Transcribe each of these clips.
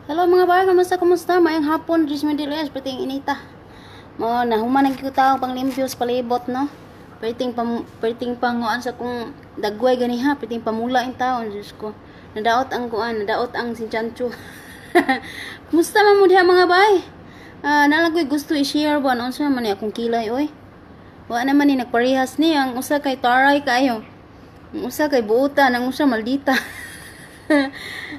Hello mga bay, kumusta? Mayang hapon, Diyos Madilis, perting inita. Mo na humanag ko tao pang limpios palibot no. Perting panguan sa kung dagway ganiha, perting pamula in taon, Diyos ko. Nadaot ang sinchancho. Kumusta man mo diha mga bay? Nalagoy gusto i-share ba unsa man ni akong kilay oy. Wa naman ni nagparehas ni ang usa kay taray kayo. Ang usa kay buutan, ang usa maldita.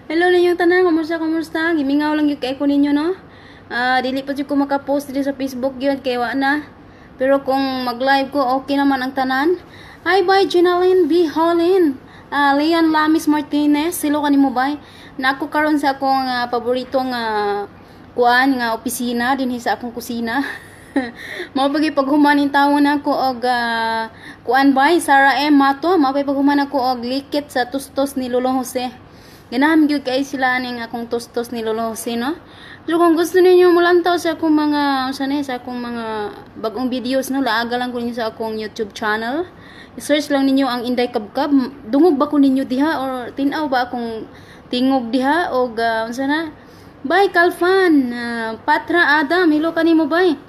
Hello ninyo tanan, kumusta? Gimingaw lang yung kay ko ninyo no. Dili pa jud ko maka-post dito sa Facebook yun kay wa na. Pero kung mag-live ko okay naman ang tanan. Hi bye Jenaline B. Holland. Leon Lamis Martinez, silo kanimo bay. Nako karon sa akong paboritong kuan nga opisina dinhi sa akong kusina. Mao pagi paghuman in tawon nako og kuan bay Sara M. Mato, mao pagi paghuman ako og likit sa tustos ni Lolo Jose. Ganahan gyud kay sila ning akong tustos ni Lolo Jose no. So kung gusto niyo mulantaw sa akong mga sa akong mga bagong videos no, laaga lang ko ninyo sa akong YouTube channel. I-search lang ninyo ang Inday Kabkab. Dungog ba ko ninyo diha or tinaw ba akong tingog diha og unsa na? Bye Kalfan, Patra Adam, hello kanimo bay.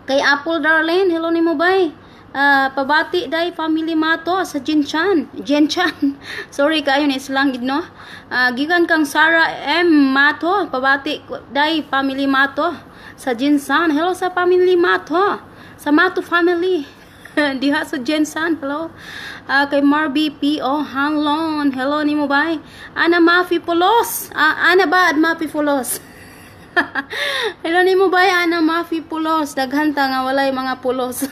Kay Apple Darlene, hello nimo bay. Pabati day family Mato sa Jenchan. Sorry kayo ni slang gid no. Gikan kang Sara M Mato, pabati day family Mato sa Jensan. Hello sa family Mato. Sa Mato family. Diha sa Jensan. Hello. Kay Marby P.O. Hanlon. Hello nimo bay. Ana Mafi Pulos. Ana bad Mafi Pulos. Hello nimo bay Ana Mafi Pulos. Daghan ta nga walay mga pulos.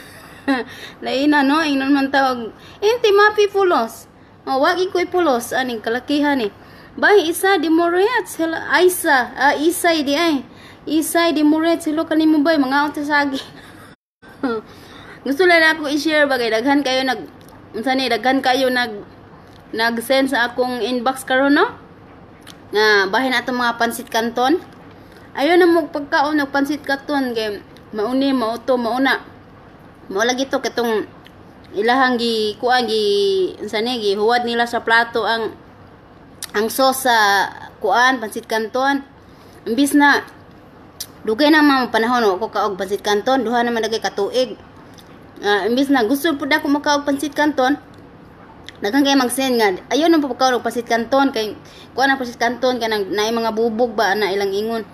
Lain na no, ingnon man tawag. Inti Mapi Pulos. Wagi ko'y pulos aning kalakihan ni. Bay isa di Morets. Hello Aisa. Isay di ay. Isay di Morets. Hello kanimo bay mga utasagi. Gusto lang ako i-share bagay daghan kayo daghan kayo nag-send sa akong inbox karon no. Nga bahin ato mga pansit kanton. Ayo na mo pagkaon ng pansit kanton kay mauni mauna. Mao lagi to katong ilahang kuan gi huwad nila sa plato ang sauce sa kuan pansit kanton. Imbis na dugay na mga panahon ako kaog pansit kanton, duha naman dagay katuig. Imbis na gusto pud ako makaog pansit kanton, daghang kay mag-send nga ayon ang pagkaon og pansit kanton kay kuan ang pansit kanton kanang naay mga bubog ba na ilang ingon.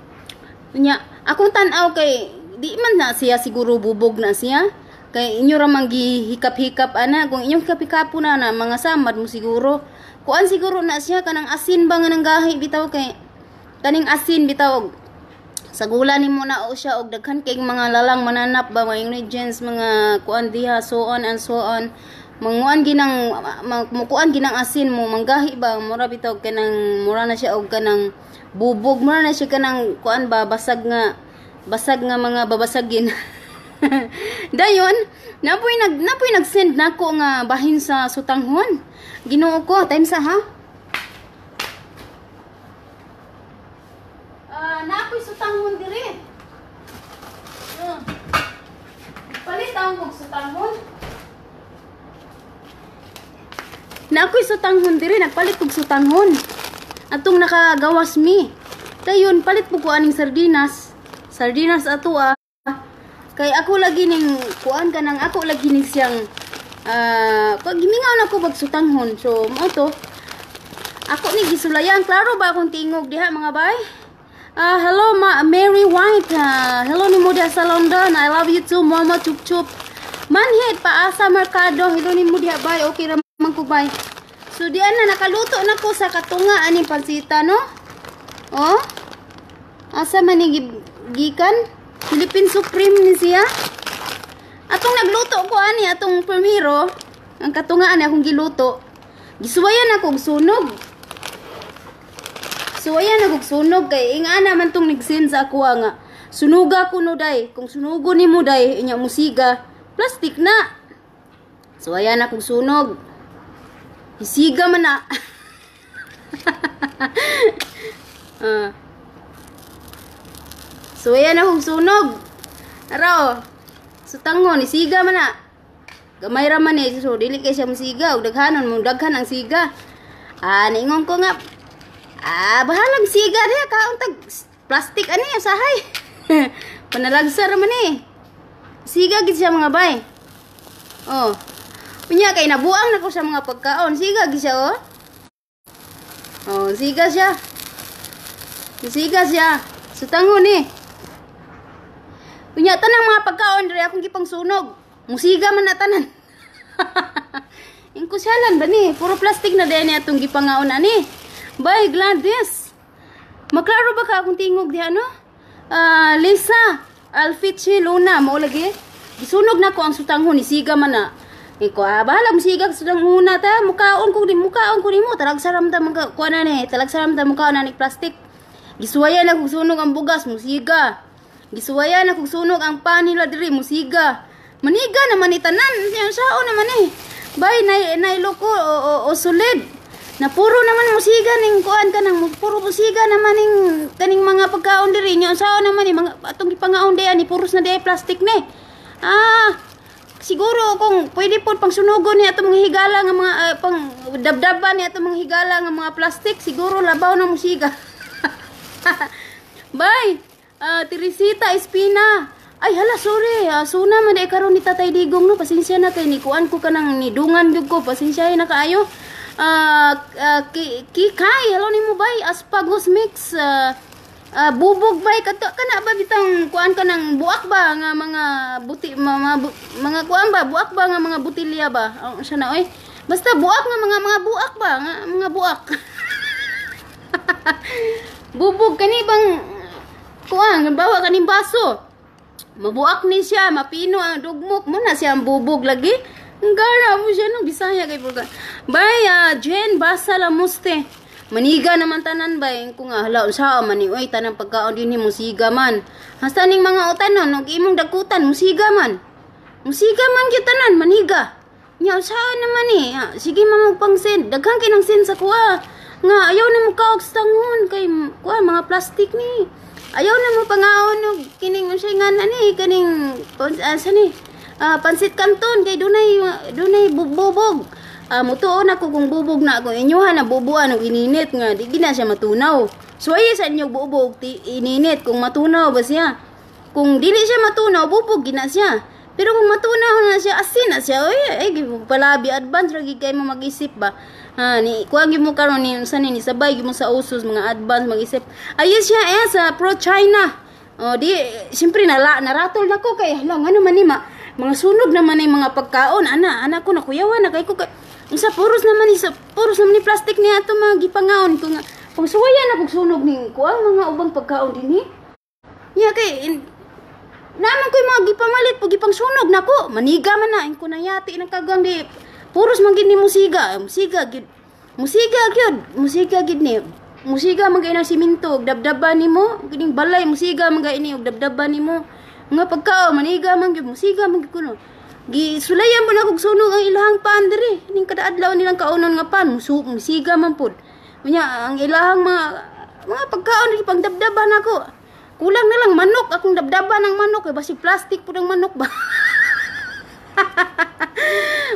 Nya akong tan-aw kay di man na siya siguro bubog na siya. Kay inyo ra man gihikap-hikap ana, kung inyong hikap-hikap na mga samad mo siguro. Kuan siguro na siya kanang asin ba nga nang gahi bitaw kay kaning asin bitaw sa gula nimo na o siya og daghan kay mga lalang mananap ba mga ingredients mga kuan diha so on and so on. Manguan ginang asin mo manggahi ba mura bitaw kanang mura na siya og kanang bubog, mura na siya kanang kuan ba basag nga mga babasagin. Dayon, napoy nag-send nako nga bahin sa sutanghon. Ginoo ko, time sa ha? Napoy sutanghon diri. Palit ang kog sutanghon. Napoy sutanghon diri, nagpalit kog sutanghon. Atong nakagawas mi. Dayon, palit po ko aning sardinas. Sardinas ato kay ako lagi ning kuan kanang ako lagi ning siyang pag gimingaw na ko pagsutanghon. So mao to ako ni gisulayan. Klaro ba akong tingog diha mga bay? Hello Mary White. Hello ni mo diha sa London. I love you too mama chup chup. Manhit paasa Mercado. Hello ni mo diha bay. Okay ra man ko bay. So diyan na nakaluto na ko sa katunga ani pansita no. Oh. Asa man ni gikan? Philippine Supreme ni siya. Atong nagluto ko ani atong primero, ang katungaan ni akong giluto. Gisuwayan ako og sunog. Suwayan ako og sunog kay ingana man tong nigsin sa ako nga. Sunuga ko no day. Kung sunugo nimo day inya musiga, plastic na. Suwayan ako og sunog. Isiga man na. So ayan akong sunog. Araw. Sutangon isiga man na. Gamay ra man so dili kay siya musiga og daghanon mo daghan ang siga. Ningon ko nga Bahalang siga niya kaon tag plastic ani usahay. Panalagsa ra man eh. Siga gid siya mga bay. Oh. Unya kay nabuang na ko sa mga pagkaon. Siga gid siya oh. Oh, siga siya. Siga siya. Sutangon eh. Unya tanang mga pagkaon diri akong gipang sunog. Musiga man na tanan. Ingkusyalan ba ni? Puro plastic na din atong gipangaon ani. Bay, Gladys. Maklaro ba ka akong tingog di ano? Lisa, Alfichi, Luna, mo lagi. Gisunog na ko ang sutanghon ni siga man na. Iko bahala mo siga sa una ta mukaon ko nimo talag saram ta mga kuana ni talag saram ta mukaon na ni plastic. Gisuwayan na kog sunog ang bugas mo siga. Gisuwayan na kog sunog ang pan nila diri mo siga. Maniga naman itanan sao naman eh. Bay nay loko o sulid. Na puro naman musiga ning kuan kanang puro musiga naman ning kaning mga pagkaon diri nya sao naman ni mga atong gipangaon diyan ni puros na diay plastic ni. Siguro kung pwede po pang sunugon ni atong mga higala nga mga pang dabdaban ni atong mga higala nga mga plastic siguro labaw na musiga. Bay, Teresita Espina. Ay hala sorry, suna man day karon ni Tatay Digong no, pasensya na kay ni kuan ko kanang nidungan gyud ko, pasensya na kaayo. Kikay, hello nimo bay, aspagos mix, bubog bay kato kana ba bitang kuan kanang buak ba nga mga buti mga kuan ba buak ba nga mga butilya ba? Siya na oy. Basta buak nga mga buak ba nga mga buak. Bubog kani bang kuan bawa kaning baso. Mabuak ni siya, mapino ang dugmok mo na siya ang bubog lagi. Ang gara mo siya no Bisaya kay Bulgan. Bay, Jen basa la muste. Maniga naman tanan bay kung hala unsa man ni oy tanang pagkaon dinhi musiga man. Hasta ning mga utanon og imong dakutan musiga man. Musiga man gyud tanan maniga. Nya unsa naman ni? Sige man magpangsen, daghang kinang sen sa kuha. Nga ayaw na mo kaog sa tangon kay kuha mga plastic ni. Ayaw na mo pangaon og kining unsay nga ani kaning pansit kanton kay dunay bubog. Mutuon ako kung bubog na ako inyuhan na bubuan og ininit nga di gina siya matunaw. So ay sa inyo bubog ininit kung matunaw ba siya. Kung dili siya matunaw bubog gina siya. Pero kung matunaw na siya asin na siya ay palabi advance ra gid kay mo mag-isip ba. Ni kuan gyud mo karon ni unsa ni sabay gyud mo sa usos mga advance mag-isip. Ayun siya sa pro China. Di siyempre naratol nako kay lang ano man ni mga sunog naman ay mga pagkaon ana ko nakuyawan na kay ko unsa puros naman ni plastic niya ato mga gipangaon ko nga pagsuwayan na kog sunog ning kuan mga ubang pagkaon dinhi. Ya kay naman ko'y mga gipamalit pag gipang sunog nako maniga man na ko nayati nang kagang di puros man gid ni musiga gid ni musiga magay na siminto og dabdaban nimo kining balay musiga magay ni og dabdaban nimo nga pagkao maniga man gyud musiga man gyud kuno gisulayan mo na kog sunog ang ilahang pan diri ning kada adlaw nilang kaunon nga pan musiga man pud unya ang ilahang mga pagkaon diri pang dabdaban ako kulang na lang manok akong dabdaban ng manok kay basi plastic pud ang manok ba.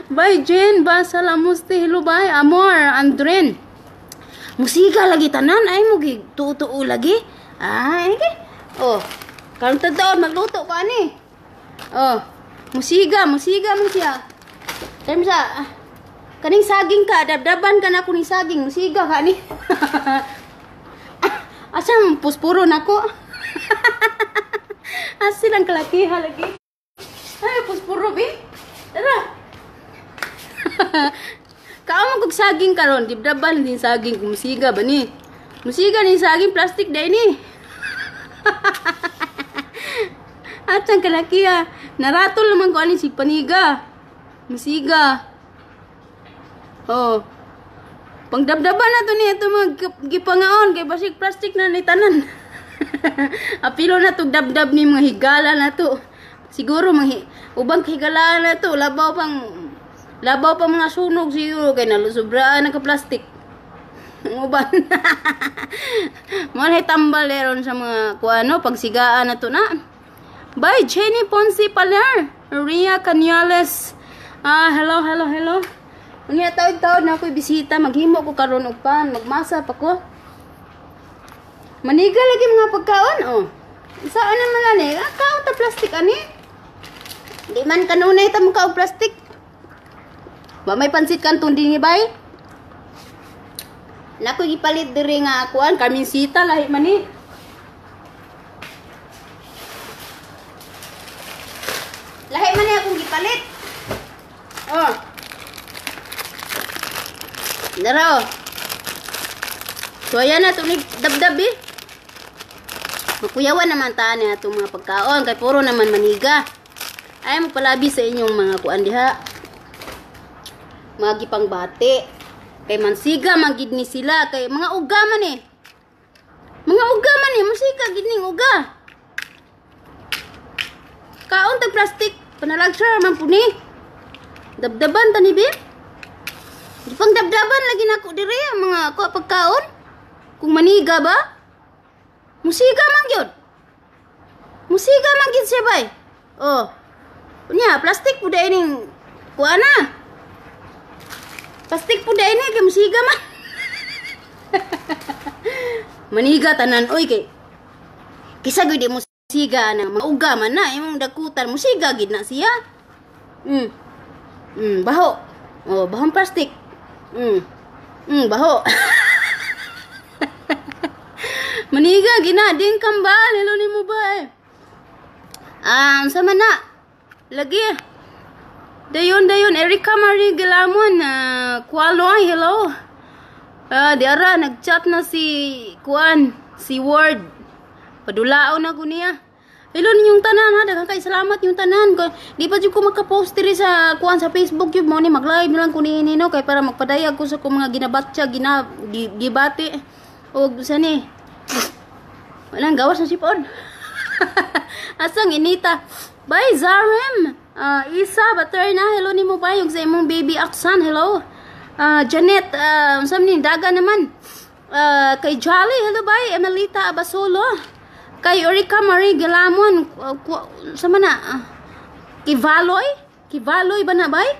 Bye Jen basa la muste hello bye amor Andren musiga lagi tanan ay mo gig tuo lagi ay karon tadon magluto ka ani musiga man siya time sa kaning saging ka dabdaban ka na ko ni saging musiga ka ni asam puspuro nako asilang kalakiha lagi ay puspuro bi tara. Kaamo kog saging karon dibdaban din saging musiga ba ni musiga ni saging plastic dai ni. At ang kalakiya naratol naman ko alin si paniga musiga pangdabdaban na to ni ito gipangaon kay basig plastic na ni tanan. Apilo na to dabdab ni mga higala na to siguro ubang higala na to labaw pa mga sunog siguro kay nalusobraan na ka plastic uban. Manay tambal leron sa mga kuano pagsigaan na to na. Bye Jenny Ponce Paler Ria Cañales hello unya taud na ako'y bisita maghimo ko karon og pan magmasa pa ko Maniga lagi mga pagkaon, oh. Saan naman ani? Kaon ta plastic ani. Di man kanunay ta mo kaon plastic. Ba may pansit kanton dinhi bay? Nako gipalit diri nga kuan kamisita lahi man ni. Lahi man ni akong gipalit. Oh. Daro. So ayan na ito dabdab eh. Makuyawan naman taan na itong mga pagkaon. Kay puro naman maniga. Ay magpalabi sa inyong mga kuan diha. Mga gipang bati. Kay mansiga manggid ni sila. Kay mga uga man eh. Mga uga man eh. Mansiga gid ning uga. Kaon tag plastic. Panalagsar man po ni. Dabdaban tani bi. Di pang dabdaban lagi na ako diri ang mga pagkaon. Kung maniga ba? Musiga man gyud. Musiga man gyud siya bay. Oh. Unya plastic po dai ning kuana. Plastic po dai ni kay musiga man. Maniga tanan oy kay. Kisa gyud di musiga na mauga man na imong dakutan musiga gid na siya. Baho. Oh, bahong plastic. Baho. Maniga ginading kambal hello ni mo ba eh. Sama na. Lagi. Dayon Erika Marie Galamon kualo hello. Diara nagchat na si Kuan, si Ward. Padulao na ko niya. Hello ninyong tanan ha, daghang kay salamat yung tanan. Di pa jud ko maka-post diri sa Kuan sa Facebook jud mo ni mag-live lang ko ni no kay para magpadayag ko sa ko mga ginabatya, gibati. Og sa ni walang gawas na sipon. Asang inita. Bye Zarem. Isa bater na hello ni mo ba yung sa imong baby Aksan hello. Janet sam ni daga naman. Kay Jolly hello bye Emelita Abasolo. Kay Erika Marie Galamon sama na. Kivaloy ba na bay?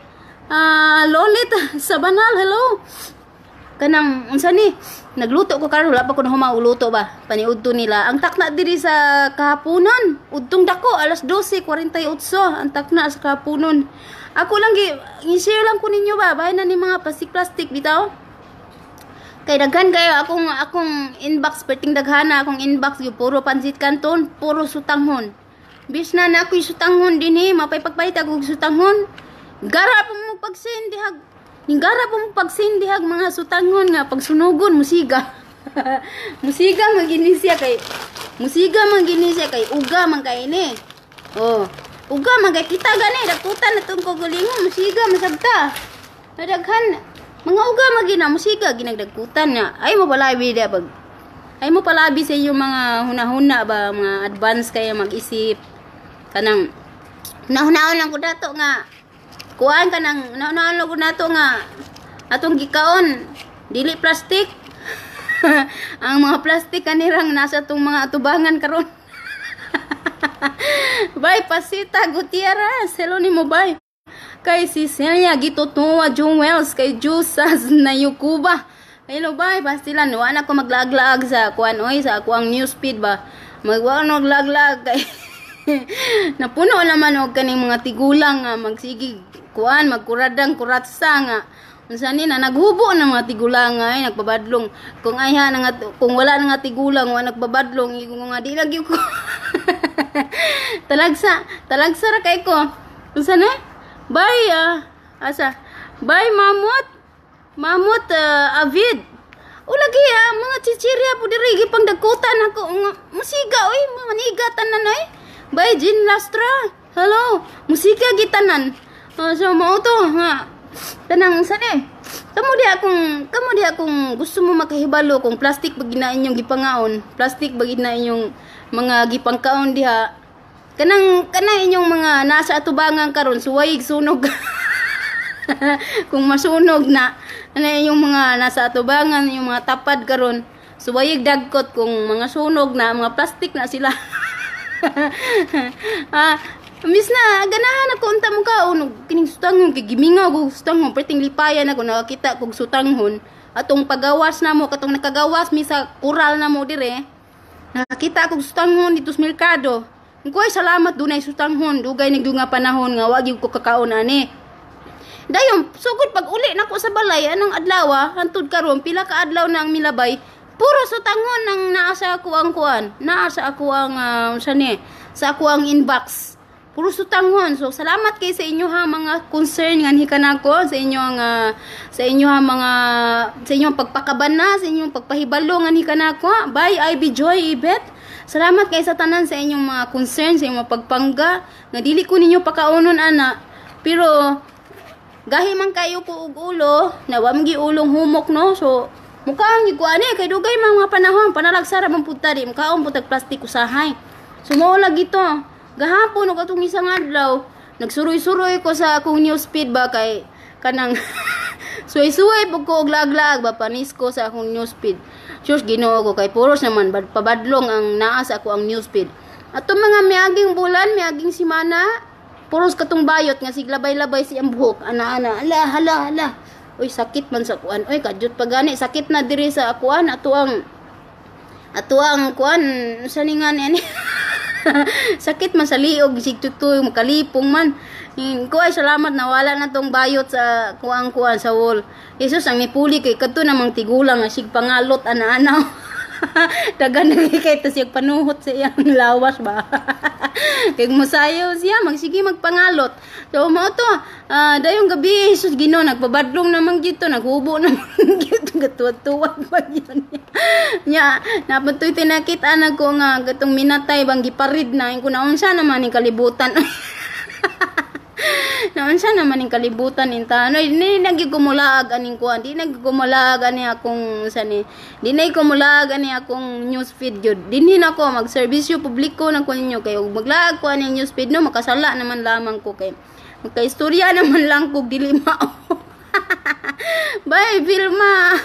Lolit Sabanal hello. Kanang unsa ni nagluto ko karon wala pa ko na humauluto ba paniudto nila ang takna diri sa kahaponon udtong dako alas 12:48 ang takna sa kahaponon ako lang i-share lang ko ninyo ba bahay na ni mga plastic bitaw kay daghan kayo akong inbox perting daghana akong inbox yung puro pansit kanton puro sutanghon bis na ako sutanghon dinhi mapay pagpalit ako sutanghon gara pa mo pagsindihag Ninggara po pagsindihag mga sutangon nga pagsunugon musiga. Musiga maginisya kay uga man kay ni. Oh, uga man kay kita gani dakutan natong kogulingon musiga masabta. Nadaghan mga uga magina musiga ginagdakutan nga. Ay mo palabi dia pag. Ay mo palabi sa inyong mga hunahuna ba mga advance kaya mag-isip kanang nahunaon lang ko dato nga kuan ka nang naunaan ko na to nga atong gikaon dili plastic. Ang mga plastic kanirang nasa tong mga atubangan karon. Bye Pasita Gutierrez hello ni mo bye. Kay si Celia gitutuwa Jewels kay Jusas na Yukuba hello bye pastilan wa na ko maglaglag sa kuan oy sa ako ang newsfeed ba magwano maglaglag kay napuno naman og kaning mga tigulang nga magsigig kuan magkuradang kuratsa nga unsa ni na naghubo ng mga tigulang ay nagpabadlong kung ayha nga kung wala na nga tigulang wa nagpabadlong igo nga di lagi ko talagsa ra kay ko unsa na bye asa bye mamot avid ulagi mga chichirya po diri gipang dagkutan ako musiga oy maniga tanan ay bye Jean Lastra hello musika gitanan so mo to ha tanang sane kamo di akong gusto mo makahibalo kung plastic bagina inyong gipangaon plastic bagina inyong mga gipangkaon diha kanang inyong mga nasa atubangan karon suwayig sunog kung masunog na inyong mga nasa atubangan yung mga tapad karon suwayig dagkot kung mga sunog na mga plastic na sila. Miss na ganahan ako unta mo kaon kining sutanghon kay gimingaw ko sutanghon perting lipayan ako nakakita kog sutanghon atong pagawas na mo katong nakagawas mi sa kural na mo dire Nakita akong sustanghon dito sa merkado. Kuy salamat dunay sustanghon, dugay nagdunga panahon nga wag gyud ko kakaon ani. Dayon, sugod pag uli nako sa balay anong adlaw hantud karon pila ka adlaw na ang milabay. Puro sutanghon ang naa sa ako ang kuan, naa sa ako ang sa ako ang inbox. Puro sutanghon. So salamat kay sa inyo ha mga concern nga hikanako sa inyong sa inyong pagpakabana, sa inyong pagpahibalo nga hikanako. Bye Ivy Joy Ibet. Salamat kay sa tanan sa inyong mga concern, sa inyong mga pagpangga nga dili ko ninyo pakaunon ana. Pero gahi man kayo ko og ulo, na wa man ulong humok no. So mukhang gikuan kay dugay mga panahon panalagsara man pud ta di mukaon pud tag plastic usahay. Sumuolag ito. Gahapon og atong isang adlaw, nagsuroy-suroy ko sa akong newsfeed ba kay kanang suway-suway pag ko og lag-lag ba panis ko sa akong newsfeed. Sus Ginoo ko kay puros naman pabadlong ang naa sa ako ang newsfeed. Atong mga miaging bulan, miaging simana, puros katong bayot nga siglabay-labay siyang buhok. Ana-ana, hala. Uy sakit man sa kuan. Uy kadyot pa gani sakit na diri sa kuan ato ang kuan sa ningan ani. Sakit man sa liog sig tutoy makalipong man. Ko ay salamat na wala na tong bayot sa kuang sa wall. Jesus ang nipuli kay kadto namang tigulang nga sig pangalot ana-ana. Dagan kay ta siya panuhot sa iyang lawas ba. Kay musayaw siya magsige magpangalot. So mao to dayong gabi Jesus Ginoo nagpabadlong naman gito naghubo naman gito gatuwad-tuwad pa yun. Nya napatoy tinakita na ko nga gatong minatay bang giparid na ko naunsa naman ning kalibutan. Naunsa naman ning kalibutan inta. No, di nagigumulaag aning kuan, di nagigumulaag ani akong sani. Di na igumulaag ani akong newsfeed gyud. Dinhi na ko magserbisyo publiko na ko ninyo kay ug maglaag ko aning newsfeed no makasala naman lamang ko kay magkaistorya naman lang kog dili mao. Bye Vilma.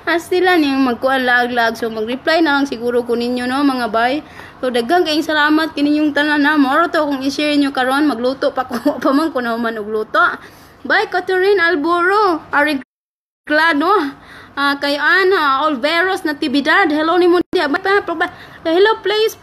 Astila ning magkuan lag-lag so mag-reply na lang siguro ko ninyo no mga bay. So daghang kayong salamat kininyong tanan na moro to kung i-share nyo karon magluto pa ko pa man kuno man og luto. Bye Catherine Alboro, Ariglano, kay Ana Olveros Natividad. Hello ni mo dia. Hello please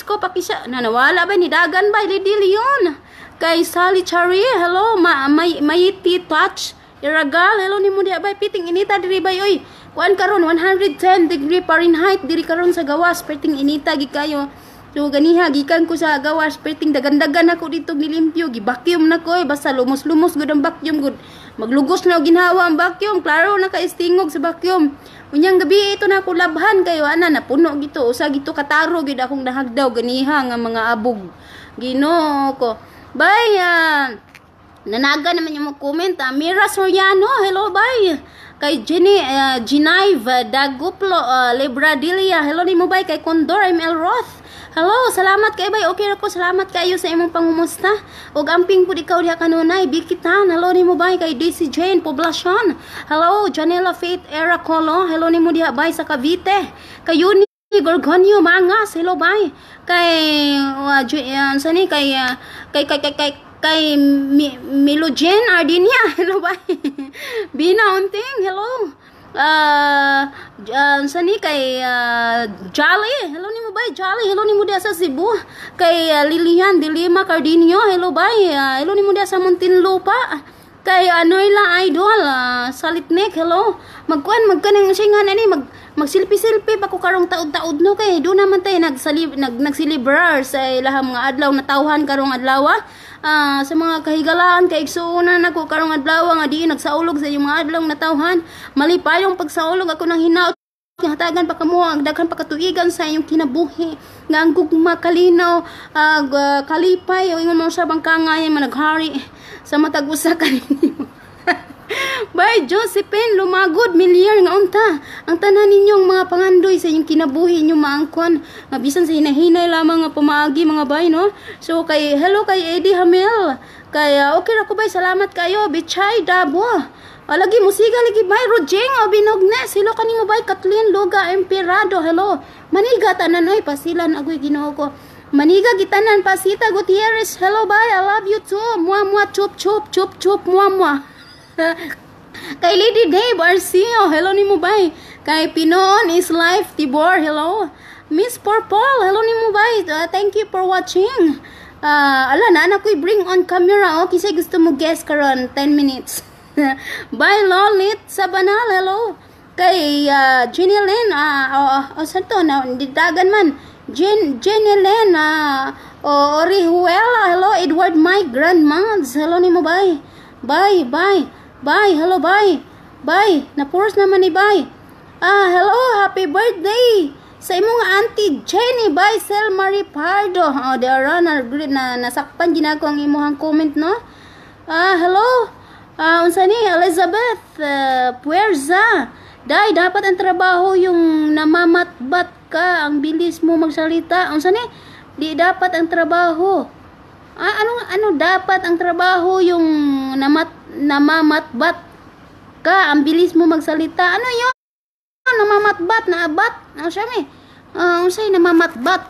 ko pakisa na nawala ba ni dagan ba di Leon. Kay Sally Chari, hello Mayiti Touch. Iragal, hello ni mo dia bay piting inita diri bay oy. Kuan karon 110 degree Fahrenheit diri karon sa gawas perting inita gi kayo. So ganiha gikan ko sa gawas perting dagan-dagan ako dito nilimpyo gi-vacuum na ko basta lumos-lumos gud ang vacuum gud. Maglugos na og ginhawa ang vacuum, klaro na ka istingog sa vacuum. Unyang gabi ito na ako labhan kayo ana napuno gito usa gito kataro gid akong nahagdaw ganiha nga mga abog. Ginoo ko. Bye. Nanaga naman yung comment. Mira Soriano, hello, bye. Kay Genive Daguplo, Libradilia, hello ni mo bye. Kay Condor ML Roth, hello, salamat kay bay. Okay ako, salamat kayo sa imong pangumusta. Og amping pud ikaw diha kanunay, Bikitan, hello ni mo bye. Kay Daisy Jane Poblacion, hello, Janela Faith Era Colo, hello ni mo diha bye sa Cavite. Kay Yuni Gorgonio Mangas, hello bye. Kay sani kay Milogen Ardinia, hello bye. Bina Unting, hello. Sani kay Jolly, hello ni mo bye. Jolly, hello ni mo dia sa Cebu. Kay Lilian Dilima Cardinio, hello bye. Hello ni mo dia sa Muntinlupa. Kay Noila Idol, Salitnik, hello. Magkanang singan ani magsilpi-silpi pa ko karong taud-taud no kay do naman tay nagsilibrar sa ilahang mga adlaw na tawhan karong adlaw. Sa mga kahigalaan kay igsuunan nako karong adlaw nga di nagsaulog sa inyong mga adlaw na tawhan. Malipayong pagsaulog ako nang hinaot hatagan pa kamo ang daghan pa katuigan sa inyong kinabuhi nga ang gugma kalinaw kalipay o ingon mo sa bangkangay managhari sa matag usa kaninyo. Bye Josephine Lumagod Milyar nga unta ang tanan ninyong mga pangandoy sa inyong kinabuhi inyong maangkon nga bisan sa hinahinay lamang nga pamaagi mga bay no. So kay hello kay Eddie Hamel kay okay ra ko bay salamat kayo Bichay Dabo. Lagi musiga lagi bay Rojeng o Binognes hello kanimo bay Kathleen Luga Emperado hello Maniga tanan oy pasilan agoy Ginoo ko. Maniga gitanan Pasita Gutierrez hello bay I love you too. Mua chup chup chup chup mua. Kay Lady Dave Arcio, hello ni mo bay. Kay Pinon is life Tibor, hello. Miss Purple, hello ni mo bay. Thank you for watching. Ala na anak ko bring on camera oh kasi gusto mo guess karon 10 minutes. Bye Lolit sa banal, hello. Kay Jenny Lynn, saan to na didagan man. Jenny Lynn, Orihuela, hello. Edward Mike Grandmads, hello ni mo bye. Bye, hello bye. Na-force naman ni bye. Hello, happy birthday sa imong auntie Jenny by Sel Marie Pardo. There are na nasakpan ginako ang imong comment no. Hello. Unsa ni Elizabeth Puerza. Dai dapat ang trabaho yung namamatbat ka, ang bilis mo magsalita. Unsa ni? Di dapat ang trabaho. Ano dapat ang trabaho yung namamatbat ka, ang bilis mo magsalita. Ano 'yon? Namamatbat na abat. Unsa mi? Unsay namamatbat?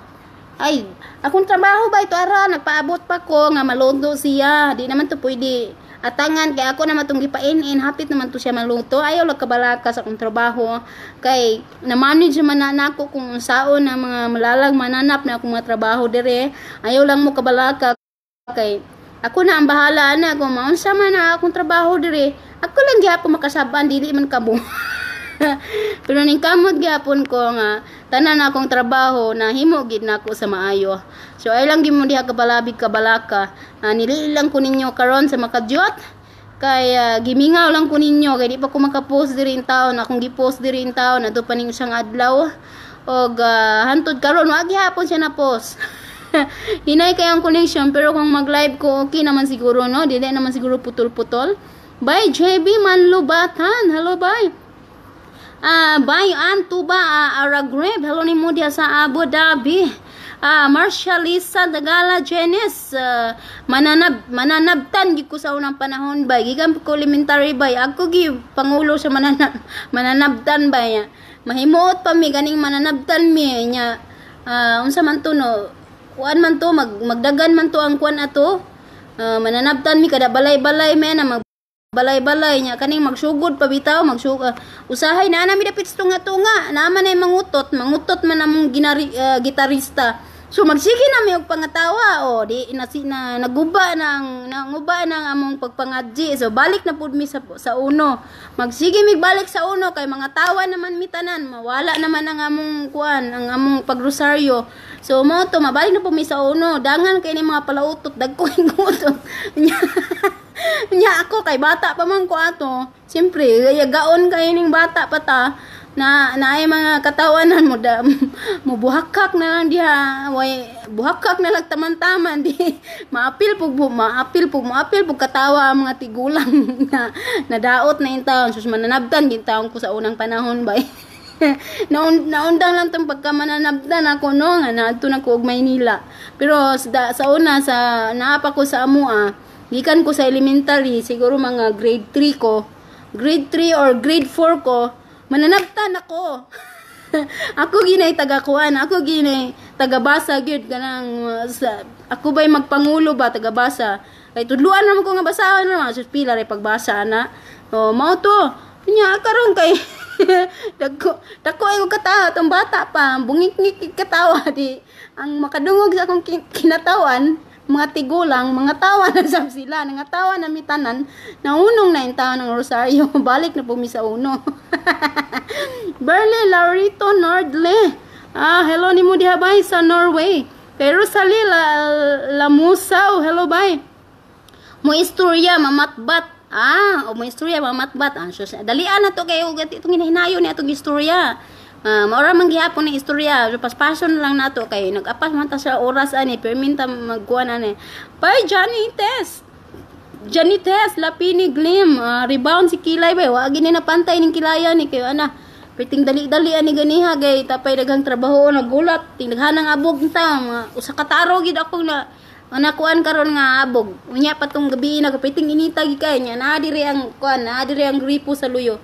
Ay, akong trabaho ba ito ara nagpaabot pa ko nga maluto siya. Di naman to pwede atangan kay ako naman tong gipain-in hapit naman to siya maluto. Ayaw lang kabalaka sa akong trabaho kay na-manage man na ako kung saon ang mga malalag mananap na akong mga trabaho dire. Ayaw lang mo kabalaka kay ako na ang bahala na kung maunsa man na akong trabaho dire. Ako lang gyapon makasaban dili man kamo. Pero ning kamot gyapon ko nga tanan akong trabaho na himo gid nako sa maayo. So ay lang gid mo diha kabalabig kabalaka. Nilili lang ko ninyo karon sa makadyot. Kay gimingaw lang ko ninyo kay di pa ko maka-post diri in taon. Akong gi-post diri in taon adto pa ning isang adlaw. Og hantod karon wa gihapon siya na post. Hinay kay ang connection pero kung mag-live ko okay naman siguro no. Dili naman siguro putol-putol. Bye JB Manlubatan. Hello bye. Bayan Tuba Aragreb, hello ni mo diha sa Abu Dhabi. Marcialisa Dagala Janice, mananabtan gid ko sa unang panahon bay. Gikan ko elementary bay. Ako gi pangulo sa mananabtan bay. Mahimuot pa mi ganing mananabtan mi nya. Unsa man to no? Kuan man to magdagan man to ang kuan ato. Mananabtan mi kada balay-balay me na balay-balay niya kaning magsugod pa bitaw usahay na nami dapit tunga-tunga naman ay mangutot man among gitarista so magsige nami og pangatawa di na naguba nang among pagpangadji so balik na pud mi sa uno magsige mi balik sa uno kay mga tawa naman mi tanan mawala naman ang among kuan ang among pagrosaryo so mo to mabalik na pud mi sa uno dangan kay ni mga palautot dagko utot nya ako kay bata pa man ko ato. Siyempre, gaon kay ning bata pa ta na ay mga katawanan mo mo buhakak na lang diha. Way buhakak na lang taman-taman di maapil pug katawa ang mga tigulang na daot na intaon sus mananabtan gid taon ko sa unang panahon bay. Naundang lang tong pagkamananabtan ako no nga naadto na ko og Maynila. Pero sa una sa naapa ko sa amua gikan ko sa elementary, siguro mga grade 3 ko. Grade 3 or grade 4 ko, mananabtan ako. Ako ginay taga-kuan, ako ginay taga-basa gyud kanang ako ba'y magpangulo ba taga-basa. Kay tudluan naman ko nga basahan na sus pila ray pagbasa ana. Mao to. Nya karon kay dako ay ko katawa tong bata pa, bungik-ngik katawa di ang makadungog sa akong kinatawan. Mga tigulang, mga tawa na sab sila, mga tawa na mitanan, naunong na yung tawa ng rosaryo, balik na po mi sa uno. Berle Laurito Nordle, hello ni mo diha bay sa Norway. Kay Rosalie Lamusaw, hello bay. Mo istorya mamatbat, mo istorya mamatbat, dalian na to kayo, itong hinahinayo ni atong istorya. Maura man gihapon ni istorya paspason lang nato kay nag-apas man ta sa oras ani perminta magkuan ani pay Janites Lapini Glim rebound si Kilay bay wa gini na pantay ning kilaya ni kay ana piting dali-dali ani ganiha gay tapay daghang trabaho nagulat tinaghanang abog ta usa ka taro gid ako na nakuan karon nga abog unya patong gabi nagapiting inita gikay nya na diri ang kuan na diri ang gripo sa luyo.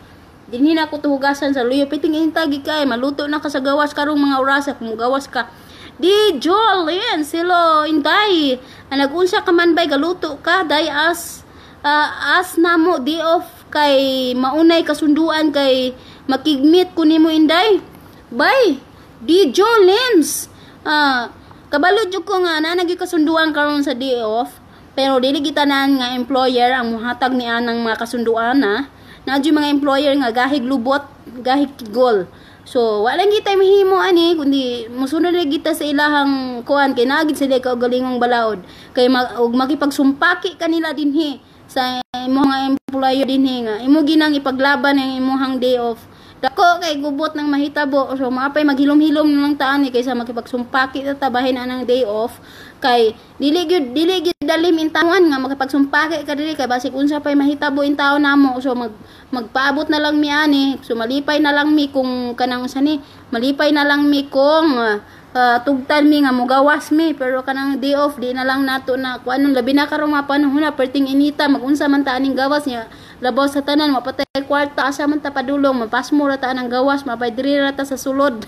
Dinhi na ko tuhugasan sa luyo piting intagi kay maluto na ka sa gawas karong mga orasa kung gawas ka. Di Jolene silo inday. Nagunsa ka man bay galuto ka day as namo di of kay maunay kasunduan kay makigmit ko nimo inday. Bay, di Jolens. Kabalo jud ko nga na nagikasunduan karon sa day off. Pero dili gitanan nga employer ang muhatag ni anang mga kasunduan na. Nadyo mga employer nga gahig lubot, gahig gol. So, wala kita mahimo ani kundi musunod na kita sa ilahang kuan kay naagid sila ka galingong balaod kay og makipagsumpaki kanila dinhi sa imong mga employer dinhi nga imo ginang ipaglaban ang imong day off. Dako kay gubot ng mahitabo so maapay maghilom-hilom lang taan kaysa makipagsumpaki ta bahin anang day off kay dili gyud dalim intawan nga makipagsumpaki ka dili kay basig unsa pay mahitabo in taon namo so magpaabot na lang mi ani so malipay na lang mi kung kanang sani malipay na lang mi kung tugtan mi nga mugawas mi pero kanang day off di na lang nato na kuanon labi na karong mga panahon na perting inita magunsa man ta aning gawas niya labaw sa tanan mapatay kwarta asa man ta padulong mapasmo ra ta anang gawas mapay diri ra ta sa sulod.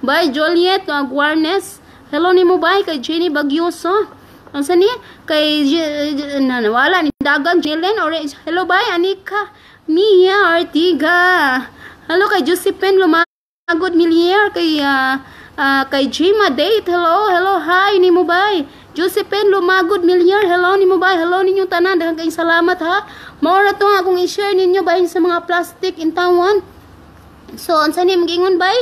Bye Juliet Guarnes. Hello nimo bay kay Jenny Bagyoso. Ang sani kay wala ni dagang Jelen Orange. Hello bay Anika Mia Artiga. Hello kay Josephine Lumagod Milier kay Jima Date. Hello hi nimo bay. Josephine Lumagod Milier. Hello nimo bay. Hello ninyo tanan daghang kay salamat ha. Mao ra to nga akong i-share ninyo bahin sa mga plastic in tawon. So unsa ni magingon bay?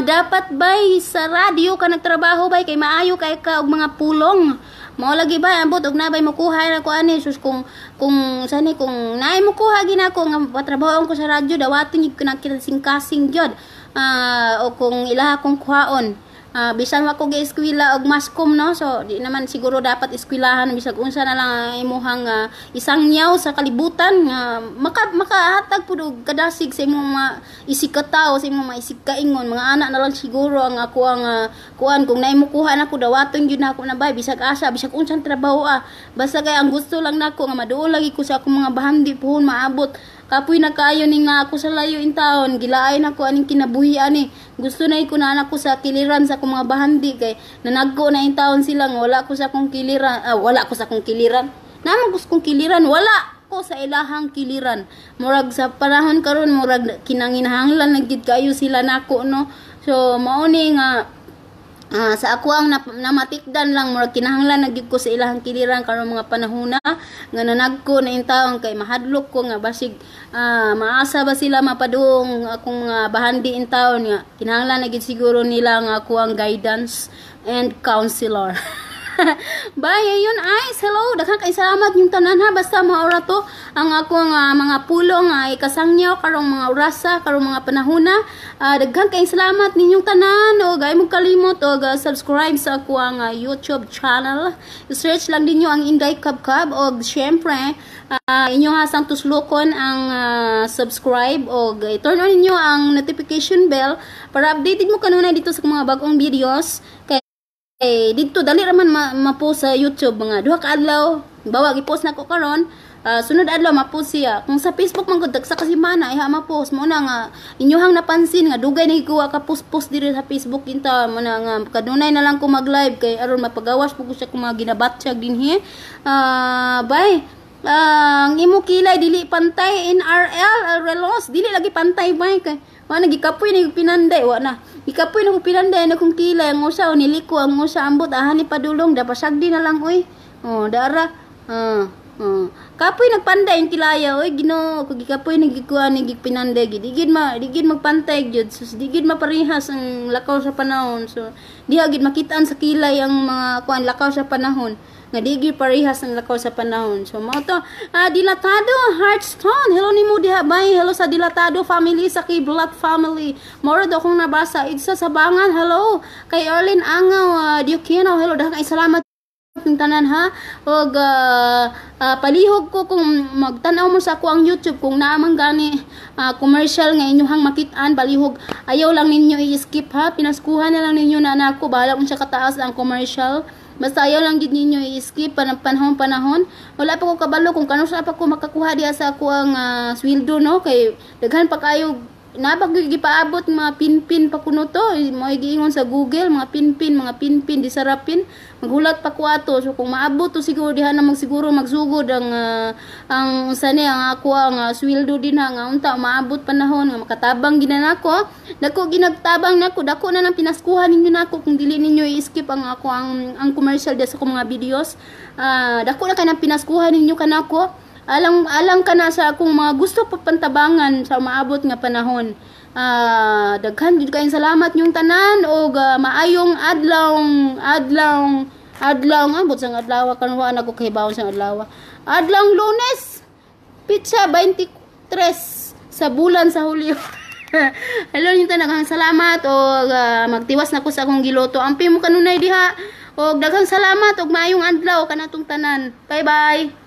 Dapat bay sa radio ka nagtrabaho bay kay maayo kay ka og mga pulong. Mao lagi bay ambot og nabay makuha na ko ani sus kung sani kung naay mo kuha gina ko nga patrabaho ko sa radio dawaton gid ko nakita sing-kasing gyud. O kung ilaha kong kuhaon. Bisan wa ko gi-eskwela og maskom no so di naman siguro dapat eskwilahan bisag unsa na lang ang imuhang isang nyaw sa kalibutan nga makahatag pud og kadasig sa imong mga isikataw sa imong mga isikaingon mga anak na lang siguro ang ako ang kuan kung naay mo kuha nako dawaton gyud nako na bay bisag asa bisag unsang trabaho basta kay ang gusto lang nako nga maduol lagi ko sa akong mga bahandi puhon maabot kapoy na kayo ning nga ako sa layo in taon gilaay nako aning kinabuhi ani gusto na ko na anak ko sa kiliran sa akong mga bahandi kay nanagko na in taon sila nga wala ko sa akong kiliran naman gusto kong kiliran wala ko sa ilahang kiliran murag sa panahon karon murag kinanginahanglan na gid kayo sila nako no so mao ni nga sa ako ang namatikdan lang murag kinahanglan nagyud ko sa ilahang kiliran karon mga panahona nga nanagko na intawon kay mahadlok ko nga basig maasa ba sila mapadung akong mga bahandi intawon nga kinahanglan nagyud siguro nila nga ako ang guidance and counselor. Bye, ayun ay hello daghang kay salamat yung tanan ha basta maura to ang akong mga pulong ay kasangyaw karong mga orasa karong mga panahona daghang kay salamat ninyong tanan o gay mo kalimot og subscribe sa ako ang YouTube channel search lang ninyo ang Inday Kabkab og syempre inyo hasang tuslokon ang subscribe og turn on ninyo ang notification bell para updated mo kanunay dito sa mga bagong videos kay dito dali raman ma-post sa YouTube mga duha ka adlaw bawa gi-post nako karon sunod adlaw ma-post siya kung sa Facebook man gud sa kasimana iha ma-post mo na nga inyohang napansin nga dugay na ikuha ka post diri sa Facebook kinta mo na nga kadunay na lang ko mag-live kay aron mapagawas pug siya kung mga ginabatsyag dinhi bye ang imo kilay dili pantay NRL relos dili lagi pantay bay kay wa nagikapoy na pinanday wa na ikapoy na ko pinanday na kung kilay ang usa o niliko ang usa ambot ni padulong dapasagdi na lang oy dara kapoy nagpanday ang kilaya oy Ginoo kung gikapoy nagikuan nagipinanday digid magpantay gyud sus digid maparehas ang lakaw sa panahon so diha gid makitaan sa kilay ang mga kuan lakaw sa panahon nga digid parehas ang lakaw sa panahon so mao to Dilatado Heartstone hello nimo diha bay hello sa Dilatado family sa Kiblat family moro do kong nabasa Igsa Sabangan hello kay Erlin Angaw Diokino hello daghang kay salamat ng tanan ha og palihog ko kung magtanaw mo sa ako ang YouTube kung naamang gani commercial nga inyong makitaan palihog ayaw lang ninyo i-skip ha pinaskuhan na lang ninyo na nako bahala kung siya kataas ang commercial basta ayaw lang gid ninyo i-skip panahon wala pa ko kabalo kung kano sa pa ko makakuha diha sa ako ang sweldo no kay daghan pa kayo nabag gipaabot mga pinpin pa kuno to, mo giingon sa Google mga pinpin di sarapin, maghulat pa ko ato. So kung maabot to siguro diha na magsiguro magsugod ang sani ang ako ang sweldo din nga unta maabot panahon nga makatabang ginanako. Dako ginagtabang nako, dako na nang pinaskuhan ninyo nako kung dili ninyo i-skip ang ako ang commercial sa akong mga videos. Dako na kay nang pinaskuhan ninyo kanako. Alang ka na sa akong mga gusto papantabangan sa maabot nga panahon. Daghan gid kayong salamat nyong tanan og maayong adlaw abot sang adlaw kanwa na ko kahibawon sang adlaw. Adlaw Lunes, pizza 23 sa bulan sa Hulyo. Hello nyong tanan, salamat og magtiwas na ko sa akong giloto. Ampi mo kanunay diha og daghang salamat og maayong adlaw kanatong tanan. Bye bye.